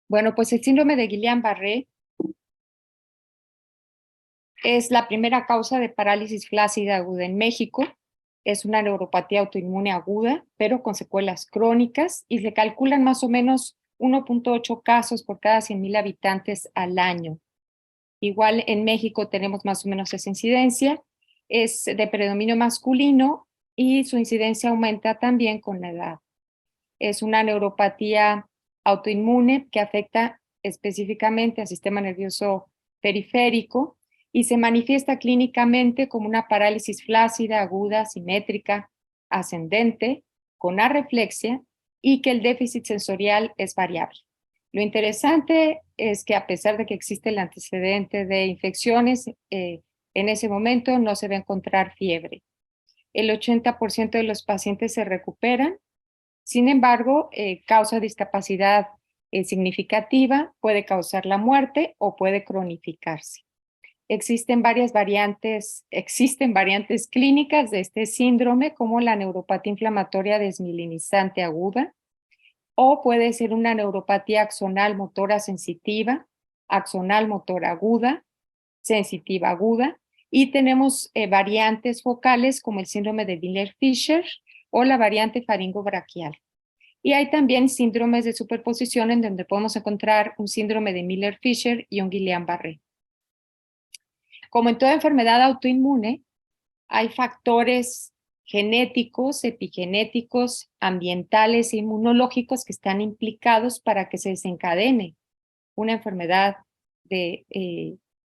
Bueno, pues el síndrome de Guillain-Barré es la primera causa de parálisis flácida aguda en México. Es una neuropatía autoinmune aguda, pero con secuelas crónicas, y se calculan más o menos 1.8 casos por cada 100,000 habitantes al año. Igual en México tenemos más o menos esa incidencia. Es de predominio masculino y su incidencia aumenta también con la edad. Es una neuropatía autoinmune que afecta específicamente al sistema nervioso periférico y se manifiesta clínicamente como una parálisis flácida, aguda, simétrica, ascendente, con arreflexia, y que el déficit sensorial es variable. Lo interesante es que a pesar de que existe el antecedente de infecciones, en ese momento no se va a encontrar fiebre. El 80% de los pacientes se recuperan. Sin embargo, causa discapacidad significativa, puede causar la muerte o puede cronificarse. Existen variantes clínicas de este síndrome, como la neuropatía inflamatoria desmielinizante aguda, o puede ser una neuropatía axonal motora sensitiva, axonal motora aguda, sensitiva aguda, y tenemos variantes focales como el síndrome de Miller-Fisher o la variante faringobraquial. Y hay también síndromes de superposición en donde podemos encontrar un síndrome de Miller-Fisher y un Guillain-Barré. Como en toda enfermedad autoinmune, hay factores genéticos, epigenéticos, ambientales e inmunológicos que están implicados para que se desencadene una enfermedad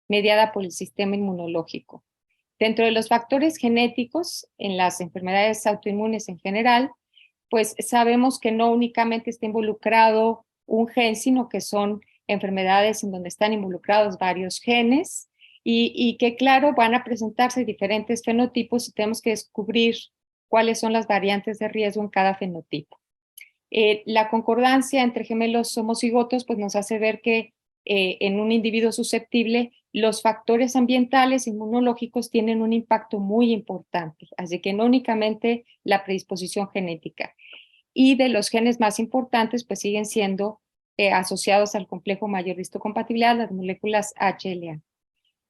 mediada por el sistema inmunológico. Dentro de los factores genéticos en las enfermedades autoinmunes en general, pues sabemos que no únicamente está involucrado un gen, sino que son enfermedades en donde están involucrados varios genes y que, claro, van a presentarse diferentes fenotipos y tenemos que descubrir cuáles son las variantes de riesgo en cada fenotipo. La concordancia entre gemelos homocigotos pues nos hace ver que en un individuo susceptible los factores ambientales e inmunológicos tienen un impacto muy importante, así que no únicamente la predisposición genética. Y de los genes más importantes pues siguen siendo asociados al complejo mayor histocompatibilidad, las moléculas HLA.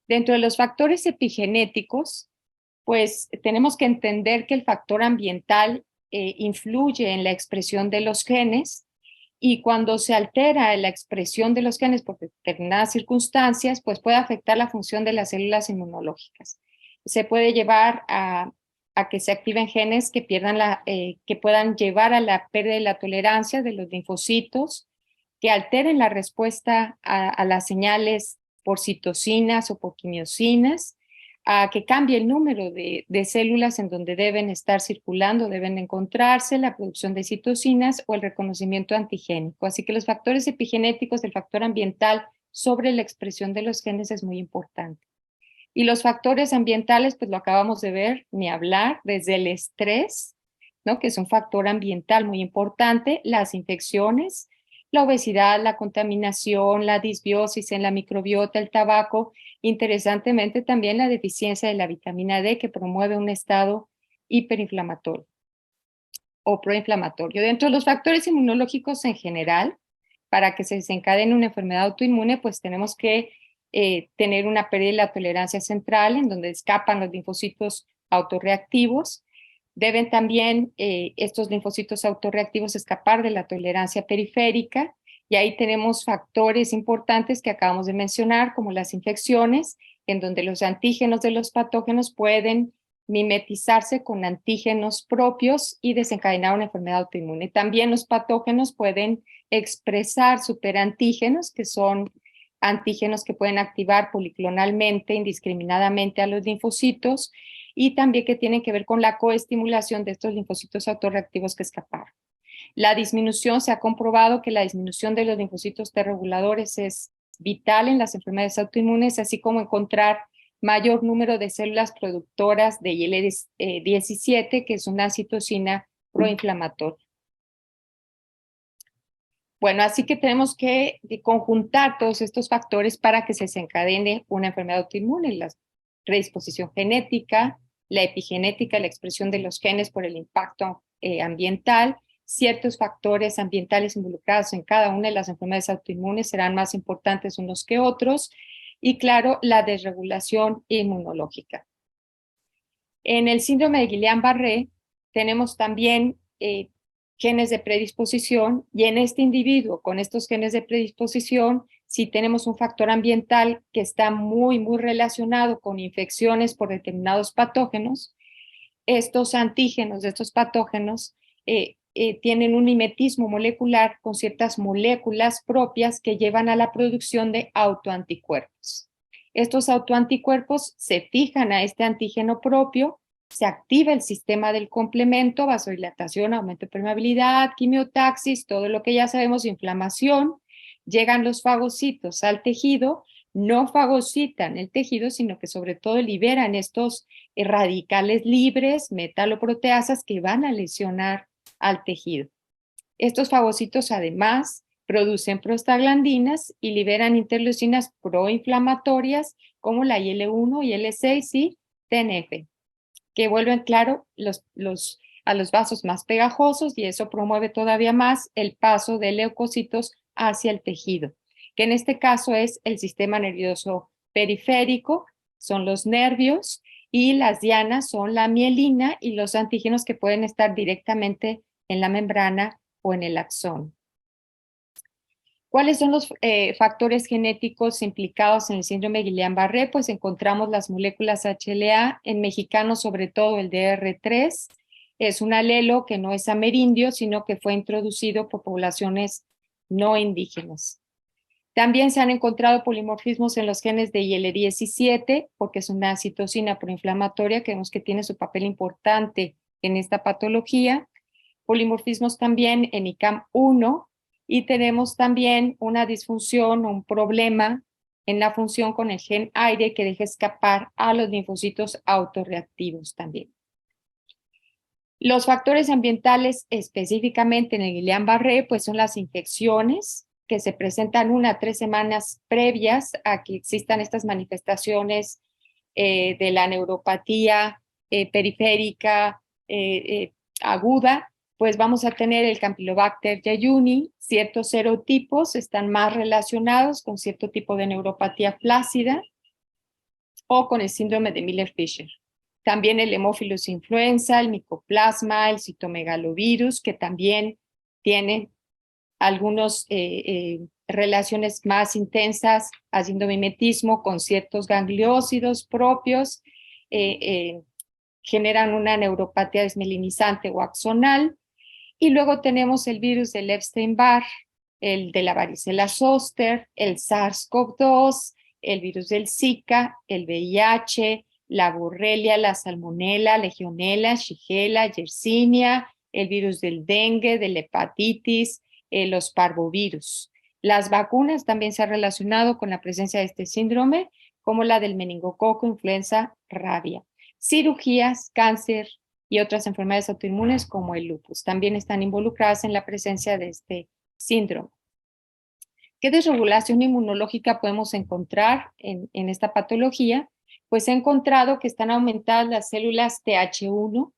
Dentro de los factores epigenéticos, pues tenemos que entender que el factor ambiental influye en la expresión de los genes, y cuando se altera la expresión de los genes por determinadas circunstancias, pues puede afectar la función de las células inmunológicas. Se puede llevar a que se activen genes que puedan llevar a la pérdida de la tolerancia de los linfocitos, que alteren la respuesta a las señales por citocinas o por quimiosinas, a que cambie el número de células en donde deben estar circulando, deben encontrarse, la producción de citocinas o el reconocimiento antigénico. Así que los factores epigenéticos del factor ambiental sobre la expresión de los genes es muy importante. Y los factores ambientales, pues lo acabamos de ver, ni hablar, desde el estrés, ¿no?, que es un factor ambiental muy importante, las infecciones, la obesidad, la contaminación, la disbiosis en la microbiota, el tabaco, interesantemente también la deficiencia de la vitamina D, que promueve un estado hiperinflamatorio o proinflamatorio. Dentro de los factores inmunológicos en general, para que se desencadene una enfermedad autoinmune, pues tenemos que tener una pérdida de la tolerancia central, en donde escapan los linfocitos autorreactivos. Deben también estos linfocitos autorreactivos escapar de la tolerancia periférica, y ahí tenemos factores importantes que acabamos de mencionar, como las infecciones, en donde los antígenos de los patógenos pueden mimetizarse con antígenos propios y desencadenar una enfermedad autoinmune. También los patógenos pueden expresar superantígenos, que son antígenos que pueden activar policlonalmente, indiscriminadamente a los linfocitos, y también que tienen que ver con la coestimulación de estos linfocitos autorreactivos que escaparon. La disminución, se ha comprobado que la disminución de los linfocitos T reguladores es vital en las enfermedades autoinmunes, así como encontrar mayor número de células productoras de IL-17, que es una citocina proinflamatoria. Bueno, así que tenemos que conjuntar todos estos factores para que se desencadene una enfermedad autoinmune: la predisposición genética, la epigenética, la expresión de los genes por el impacto ambiental, ciertos factores ambientales involucrados en cada una de las enfermedades autoinmunes serán más importantes unos que otros, y claro, la desregulación inmunológica. En el síndrome de Guillain-Barré tenemos también genes de predisposición, y en este individuo con estos genes de predisposición, si tenemos un factor ambiental que está muy relacionado con infecciones por determinados patógenos, estos antígenos de estos patógenos tienen un mimetismo molecular con ciertas moléculas propias que llevan a la producción de autoanticuerpos. Estos autoanticuerpos se fijan a este antígeno propio, se activa el sistema del complemento, vasodilatación, aumento de permeabilidad, quimiotaxis, todo lo que ya sabemos, inflamación, llegan los fagocitos al tejido, no fagocitan el tejido, sino que sobre todo liberan estos radicales libres, metaloproteasas, que van a lesionar al tejido. Estos fagocitos además producen prostaglandinas y liberan interleucinas proinflamatorias como la IL-1, IL-6 y TNF, que vuelven, claro, a los vasos más pegajosos, y eso promueve todavía más el paso de leucocitos hacia el tejido, que en este caso es el sistema nervioso periférico, son los nervios, y las dianas son la mielina y los antígenos que pueden estar directamente en la membrana o en el axón. ¿Cuáles son los factores genéticos implicados en el síndrome de Guillain-Barré? Pues encontramos las moléculas HLA, en mexicanos sobre todo el DR3, es un alelo que no es amerindio, sino que fue introducido por poblaciones no indígenas. También se han encontrado polimorfismos en los genes de IL-17, porque es una citocina proinflamatoria que vemos que tiene su papel importante en esta patología. Polimorfismos también en ICAM1, y tenemos también una disfunción o un problema en la función con el gen aire que deja escapar a los linfocitos autorreactivos también. Los factores ambientales específicamente en el Guillain-Barré pues son las infecciones que se presentan 1 a 3 semanas previas a que existan estas manifestaciones de la neuropatía periférica aguda. Pues vamos a tener el Campylobacter jejuni, ciertos serotipos están más relacionados con cierto tipo de neuropatía flácida o con el síndrome de Miller-Fisher. También el Haemophilus influenza, el Mycoplasma, el citomegalovirus, que también tienen algunas relaciones más intensas haciendo mimetismo con ciertos gangliósidos propios, generan una neuropatía desmielinizante o axonal. Y luego tenemos el virus del Epstein-Barr, el de la varicela zoster, el SARS-CoV-2, el virus del Zika, el VIH, la borrelia, la salmonela, legionela, shigella, yersinia, el virus del dengue, de la hepatitis, los parvovirus. Las vacunas también se han relacionado con la presencia de este síndrome, como la del meningococo, influenza, rabia. Cirugías, cáncer y otras enfermedades autoinmunes como el lupus también están involucradas en la presencia de este síndrome. ¿Qué desregulación inmunológica podemos encontrar en esta patología? Pues he encontrado que están aumentadas las células TH1,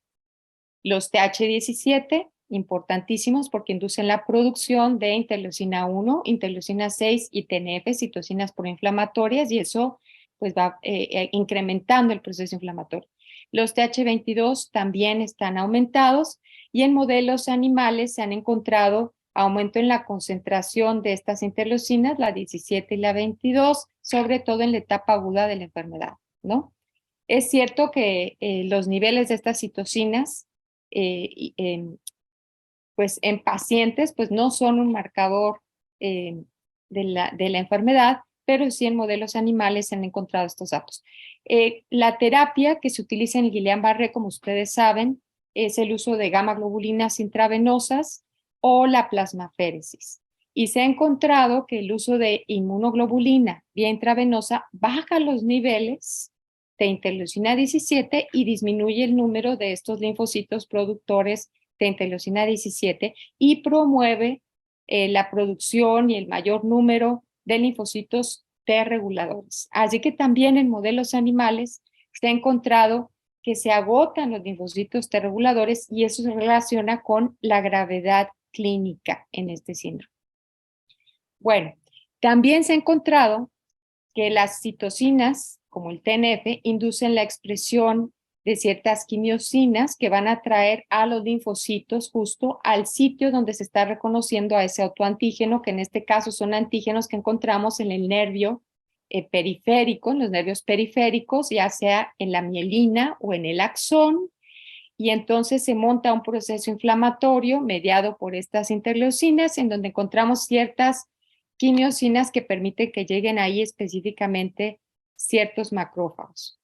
los TH17, importantísimos porque inducen la producción de interleucina 1, interleucina 6 y TNF, citocinas proinflamatorias, y eso pues va incrementando el proceso inflamatorio. Los TH22 también están aumentados, y en modelos animales se han encontrado aumento en la concentración de estas interleucinas, la 17 y la 22, sobre todo en la etapa aguda de la enfermedad, ¿no? Es cierto que los niveles de estas citocinas pues en pacientes pues no son un marcador de la enfermedad, pero sí en modelos animales se han encontrado estos datos. La terapia que se utiliza en el Guillain-Barré, como ustedes saben, es el uso de gamma globulinas intravenosas o la plasmaféresis. Y se ha encontrado que el uso de inmunoglobulina vía intravenosa baja los niveles de interleucina 17 y disminuye el número de estos linfocitos productores de interleucina 17 y promueve la producción y el mayor número de linfocitos T reguladores. Así que también en modelos animales se ha encontrado que se agotan los linfocitos T reguladores y eso se relaciona con la gravedad clínica en este síndrome. Bueno, también se ha encontrado que las citocinas, como el TNF, inducen la expresión de ciertas quimiosinas que van a atraer a los linfocitos justo al sitio donde se está reconociendo a ese autoantígeno, que en este caso son antígenos que encontramos en el nervio periférico, en los nervios periféricos, ya sea en la mielina o en el axón, y entonces se monta un proceso inflamatorio mediado por estas interleucinas, en donde encontramos ciertas quimiosinas que permiten que lleguen ahí específicamente ciertos macrófagos.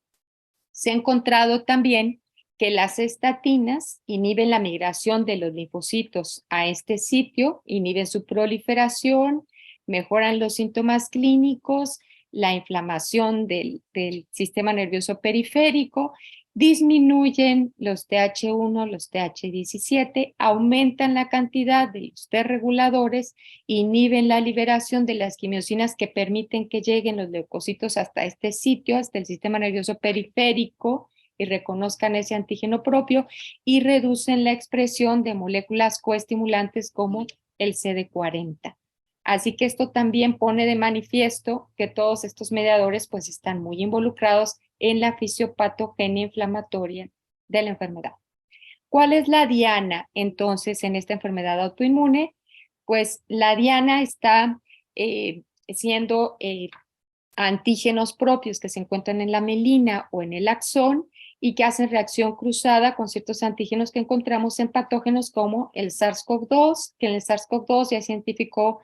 Se ha encontrado también que las estatinas inhiben la migración de los linfocitos a este sitio, inhiben su proliferación, mejoran los síntomas clínicos, la inflamación del sistema nervioso periférico, disminuyen los TH1, los TH17, aumentan la cantidad de los T reguladores, inhiben la liberación de las quimiosinas que permiten que lleguen los leucocitos hasta este sitio, hasta el sistema nervioso periférico, y reconozcan ese antígeno propio, y reducen la expresión de moléculas coestimulantes como el CD40. Así que esto también pone de manifiesto que todos estos mediadores pues están muy involucrados en la fisiopatogenia inflamatoria de la enfermedad. ¿Cuál es la diana entonces en esta enfermedad autoinmune? Pues la diana está siendo antígenos propios que se encuentran en la mielina o en el axón y que hacen reacción cruzada con ciertos antígenos que encontramos en patógenos como el SARS-CoV-2, que en el SARS-CoV-2 ya se identificó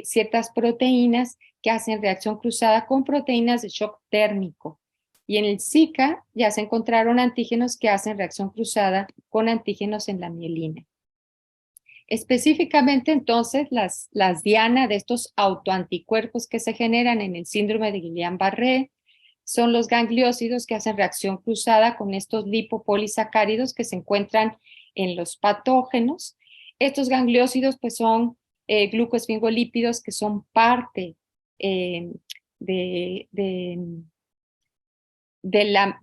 ciertas proteínas que hacen reacción cruzada con proteínas de shock térmico. Y en el Zika ya se encontraron antígenos que hacen reacción cruzada con antígenos en la mielina. Específicamente, entonces, las diana de estos autoanticuerpos que se generan en el síndrome de Guillain-Barré son los gangliósidos que hacen reacción cruzada con estos lipopolisacáridos que se encuentran en los patógenos. Estos gangliósidos pues son glucoesfingolípidos que son parte de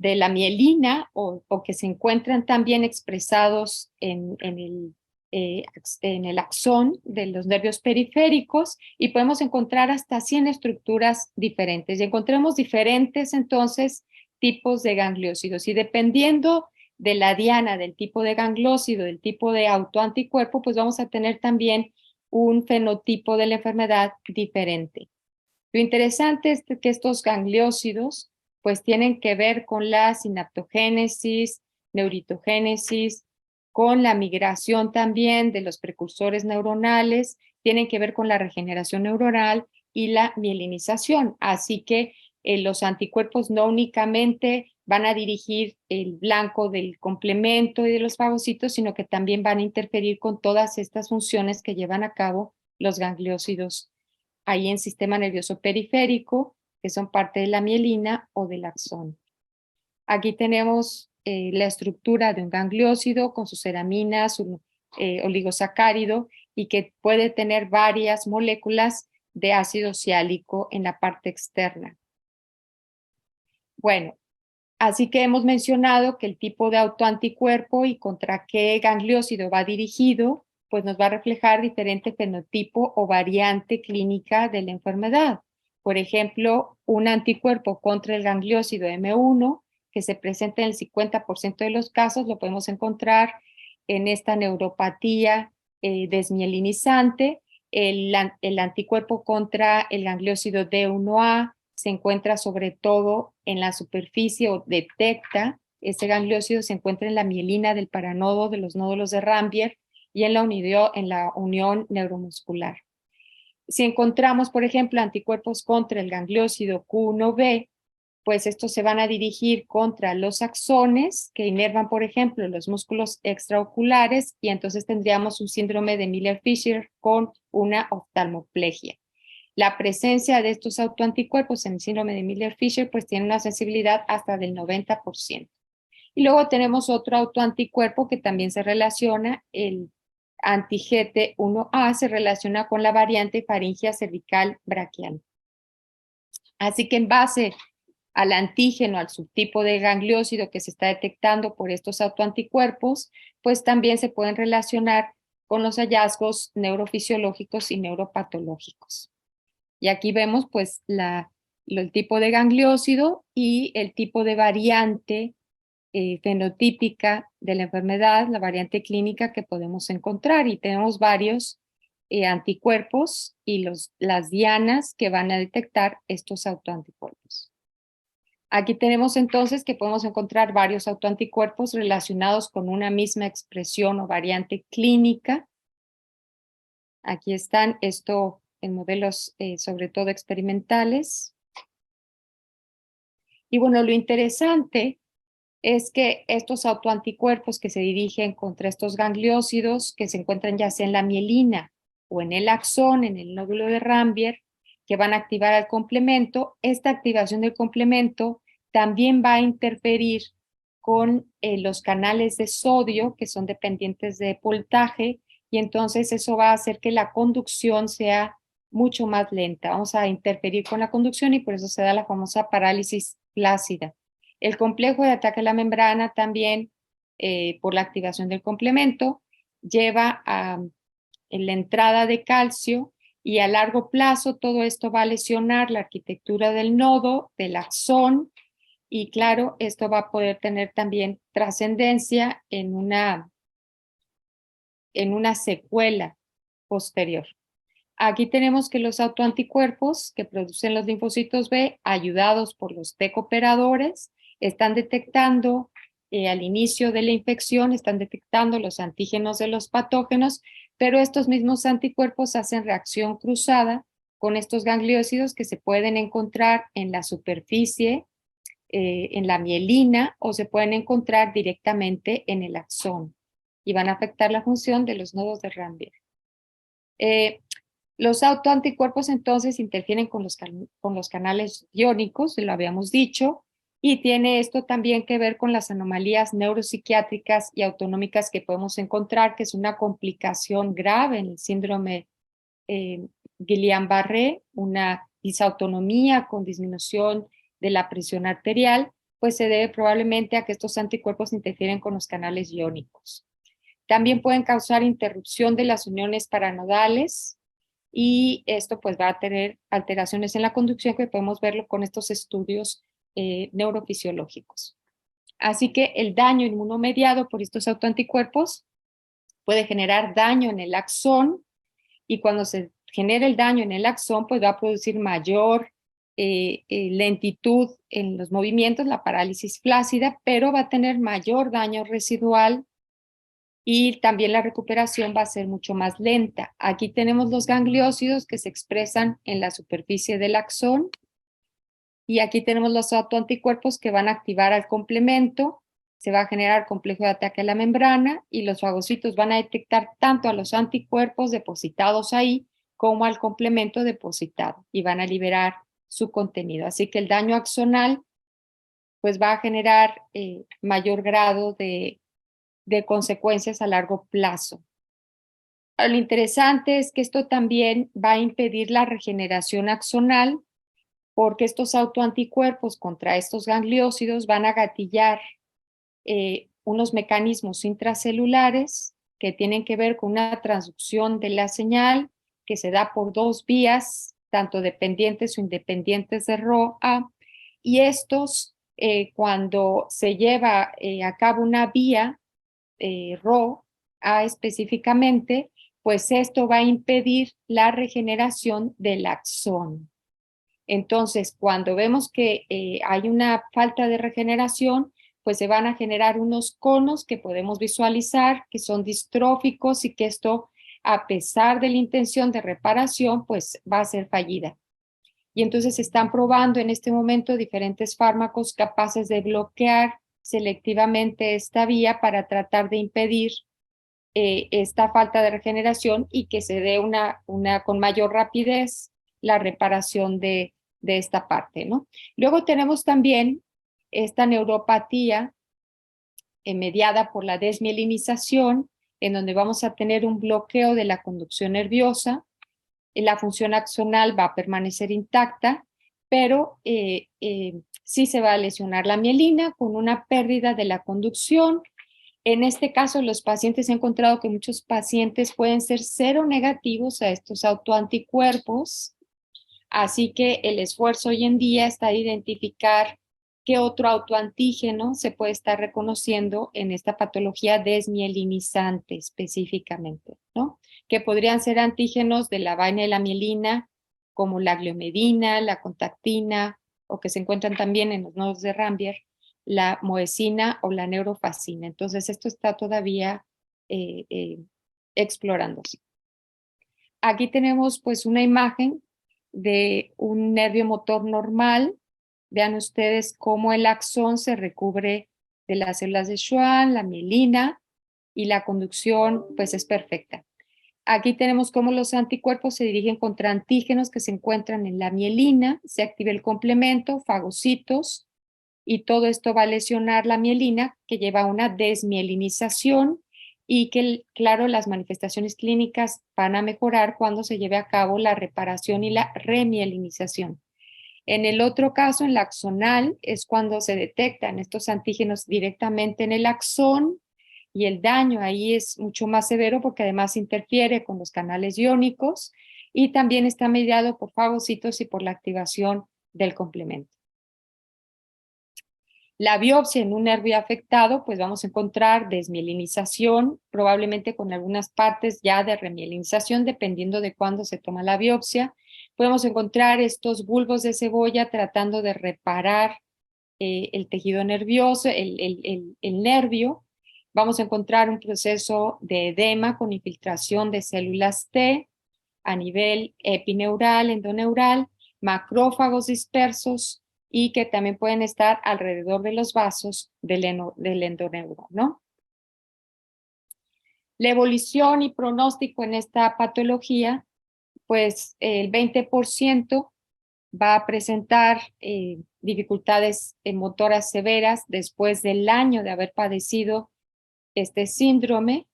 la mielina o que se encuentran también expresados en el axón de los nervios periféricos y podemos encontrar hasta 100 estructuras diferentes. Y encontramos diferentes entonces tipos de gangliósidos y dependiendo de la diana, del tipo de gangliósido, del tipo de autoanticuerpo, pues vamos a tener también un fenotipo de la enfermedad diferente. Lo interesante es que estos gangliósidos pues tienen que ver con la sinaptogénesis, neuritogénesis, con la migración también de los precursores neuronales, tienen que ver con la regeneración neuronal y la mielinización. Así que los anticuerpos no únicamente van a dirigir el blanco del complemento y de los fagocitos, sino que también van a interferir con todas estas funciones que llevan a cabo los gangliósidos ahí en sistema nervioso periférico, que son parte de la mielina o del axón. Aquí tenemos la estructura de un gangliósido con sus ceraminas, su oligosacárido, y que puede tener varias moléculas de ácido ciálico en la parte externa. Bueno, así que hemos mencionado que el tipo de autoanticuerpo y contra qué gangliósido va dirigido, pues nos va a reflejar diferente fenotipo o variante clínica de la enfermedad. Por ejemplo, un anticuerpo contra el gangliósido M1, que se presenta en el 50% de los casos, lo podemos encontrar en esta neuropatía desmielinizante. El anticuerpo contra el gangliósido D1A se encuentra sobre todo en la superficie o detecta, este gangliósido se encuentra en la mielina del paranodo de los nódulos de Rambier y en la unión neuromuscular. Si encontramos, por ejemplo, anticuerpos contra el gangliósido Q1B, pues estos se van a dirigir contra los axones que inervan, por ejemplo, los músculos extraoculares y entonces tendríamos un síndrome de Miller-Fisher con una oftalmoplegia. La presencia de estos autoanticuerpos en el síndrome de Miller-Fisher pues tiene una sensibilidad hasta del 90%. Y luego tenemos otro autoanticuerpo que también se relaciona, el anti-GT1A se relaciona con la variante faringia cervical braquial. Así que en base al antígeno, al subtipo de gangliósido que se está detectando por estos autoanticuerpos, pues también se pueden relacionar con los hallazgos neurofisiológicos y neuropatológicos. Y aquí vemos pues el tipo de gangliósido y el tipo de variante fenotípica de la enfermedad, la variante clínica que podemos encontrar. Y tenemos varios anticuerpos y las dianas que van a detectar estos autoanticuerpos. Aquí tenemos entonces que podemos encontrar varios autoanticuerpos relacionados con una misma expresión o variante clínica. Aquí están esto en modelos sobre todo experimentales. Y bueno, lo interesante es que estos autoanticuerpos que se dirigen contra estos gangliósidos que se encuentran ya sea en la mielina o en el axón, en el nódulo de Rambier, que van a activar al complemento, esta activación del complemento también va a interferir con los canales de sodio que son dependientes de voltaje y entonces eso va a hacer que la conducción sea mucho más lenta. Vamos a interferir con la conducción y por eso se da la famosa parálisis flácida. El complejo de ataque a la membrana también, por la activación del complemento, lleva a la entrada de calcio y a largo plazo todo esto va a lesionar la arquitectura del nodo, del axón, y claro, esto va a poder tener también trascendencia en una secuela posterior. Aquí tenemos que los autoanticuerpos que producen los linfocitos B, ayudados por los T cooperadores, están detectando al inicio de la infección, están detectando los antígenos de los patógenos, pero estos mismos anticuerpos hacen reacción cruzada con estos gangliósidos que se pueden encontrar en la superficie, en la mielina, o se pueden encontrar directamente en el axón y van a afectar la función de los nodos de Rambier. Los autoanticuerpos entonces interfieren con los canales iónicos, lo habíamos dicho, y tiene esto también que ver con las anomalías neuropsiquiátricas y autonómicas que podemos encontrar, que es una complicación grave en el síndrome Guillain-Barré, una disautonomía con disminución de la presión arterial, pues se debe probablemente a que estos anticuerpos interfieren con los canales iónicos. También pueden causar interrupción de las uniones paranodales, y esto pues va a tener alteraciones en la conducción que podemos verlo con estos estudios neurofisiológicos. Así que el daño inmunomediado por estos autoanticuerpos puede generar daño en el axón y cuando se genera el daño en el axón pues va a producir mayor lentitud en los movimientos, la parálisis flácida, pero va a tener mayor daño residual y también la recuperación va a ser mucho más lenta. Aquí tenemos los gangliósidos que se expresan en la superficie del axón y aquí tenemos los autoanticuerpos que van a activar al complemento, se va a generar complejo de ataque a la membrana y los fagocitos van a detectar tanto a los anticuerpos depositados ahí como al complemento depositado y van a liberar su contenido. Así que el daño axonal pues va a generar mayor grado de consecuencias a largo plazo. Lo interesante es que esto también va a impedir la regeneración axonal porque estos autoanticuerpos contra estos gangliósidos van a gatillar unos mecanismos intracelulares que tienen que ver con una transducción de la señal que se da por dos vías, tanto dependientes o independientes de ROA, y estos, cuando se lleva a cabo una vía, ROA específicamente, pues esto va a impedir la regeneración del axón. Entonces, cuando vemos que hay una falta de regeneración, pues se van a generar unos conos que podemos visualizar, que son distróficos y que esto, a pesar de la intención de reparación, pues va a ser fallida. Y entonces se están probando en este momento diferentes fármacos capaces de bloquear selectivamente esta vía para tratar de impedir esta falta de regeneración y que se dé con mayor rapidez la reparación de esta parte, ¿no? Luego tenemos también esta neuropatía mediada por la desmielinización, en donde vamos a tener un bloqueo de la conducción nerviosa, la función axonal va a permanecer intacta, pero sí se va a lesionar la mielina con una pérdida de la conducción. En este caso, los pacientes han encontrado que muchos pacientes pueden ser cero negativos a estos autoanticuerpos, así que el esfuerzo hoy en día está de identificar qué otro autoantígeno se puede estar reconociendo en esta patología desmielinizante específicamente, ¿no? Que podrían ser antígenos de la vaina de la mielina, como la gliomedina, la contactina, o que se encuentran también en los nodos de Rambier, la moesina o la neurofacina. Entonces, esto está todavía eh, eh, explorándose. Aquí tenemos pues una imagen de un nervio motor normal. Vean ustedes cómo el axón se recubre de las células de Schwann, la mielina, y la conducción pues es perfecta. Aquí tenemos cómo los anticuerpos se dirigen contra antígenos que se encuentran en la mielina, se activa el complemento, fagocitos, y todo esto va a lesionar la mielina, que lleva a una desmielinización y que, claro, las manifestaciones clínicas van a mejorar cuando se lleve a cabo la reparación y la remielinización. En el otro caso, en la axonal, es cuando se detectan estos antígenos directamente en el axón y el daño ahí es mucho más severo porque además interfiere con los canales iónicos y también está mediado por fagocitos y por la activación del complemento. La biopsia en un nervio afectado, pues vamos a encontrar desmielinización, probablemente con algunas partes ya de remielinización, dependiendo de cuándo se toma la biopsia. Podemos encontrar estos bulbos de cebolla tratando de reparar el tejido nervioso, el nervio. Vamos a encontrar un proceso de edema con infiltración de células T a nivel epineural, endoneural, macrófagos dispersos, y que también pueden estar alrededor de los vasos del endoneuro, ¿no? La evolución y pronóstico en esta patología, pues el 20% va a presentar dificultades motoras severas después del año de haber padecido este síndrome.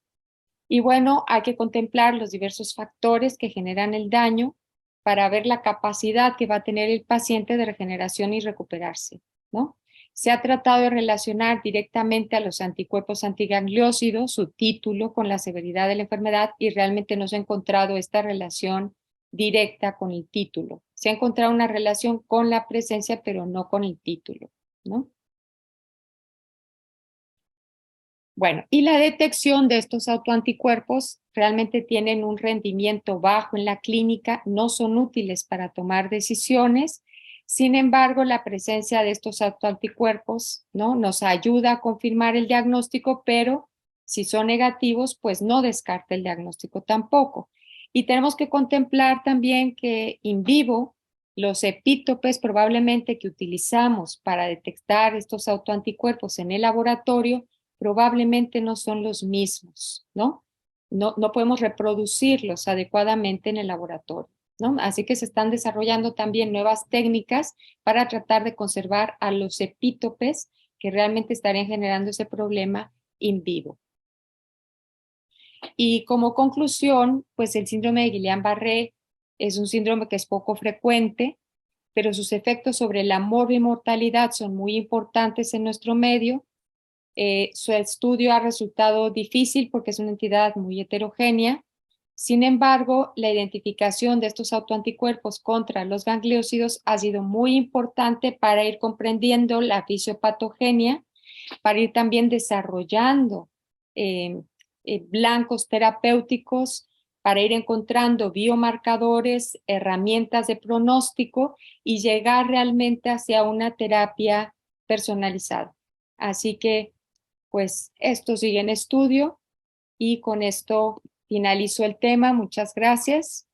Y bueno, hay que contemplar los diversos factores que generan el daño para ver la capacidad que va a tener el paciente de regeneración y recuperarse, ¿no? Se ha tratado de relacionar directamente a los anticuerpos antigangliósidos, su título, con la severidad de la enfermedad y realmente no se ha encontrado esta relación directa con el título. Se ha encontrado una relación con la presencia, pero no con el título, ¿no? Bueno, y la detección de estos autoanticuerpos realmente tienen un rendimiento bajo en la clínica, no son útiles para tomar decisiones. Sin embargo, la presencia de estos autoanticuerpos, ¿no?, nos ayuda a confirmar el diagnóstico, pero si son negativos, pues no descarta el diagnóstico tampoco. Y tenemos que contemplar también que in vivo los epítopes probablemente que utilizamos para detectar estos autoanticuerpos en el laboratorio probablemente no son los mismos, ¿no? No podemos reproducirlos adecuadamente en el laboratorio, ¿no? Así que se están desarrollando también nuevas técnicas para tratar de conservar a los epítopes que realmente estarían generando ese problema in vivo. Y como conclusión, pues el síndrome de Guillain-Barré es un síndrome que es poco frecuente, pero sus efectos sobre la mortalidad son muy importantes en nuestro medio. Su estudio ha resultado difícil porque es una entidad muy heterogénea. Sin embargo, la identificación de estos autoanticuerpos contra los gangliósidos ha sido muy importante para ir comprendiendo la fisiopatogenia, para ir también desarrollando eh, blancos terapéuticos, para ir encontrando biomarcadores, herramientas de pronóstico y llegar realmente hacia una terapia personalizada. Así que pues esto sigue en estudio y con esto finalizo el tema. Muchas gracias.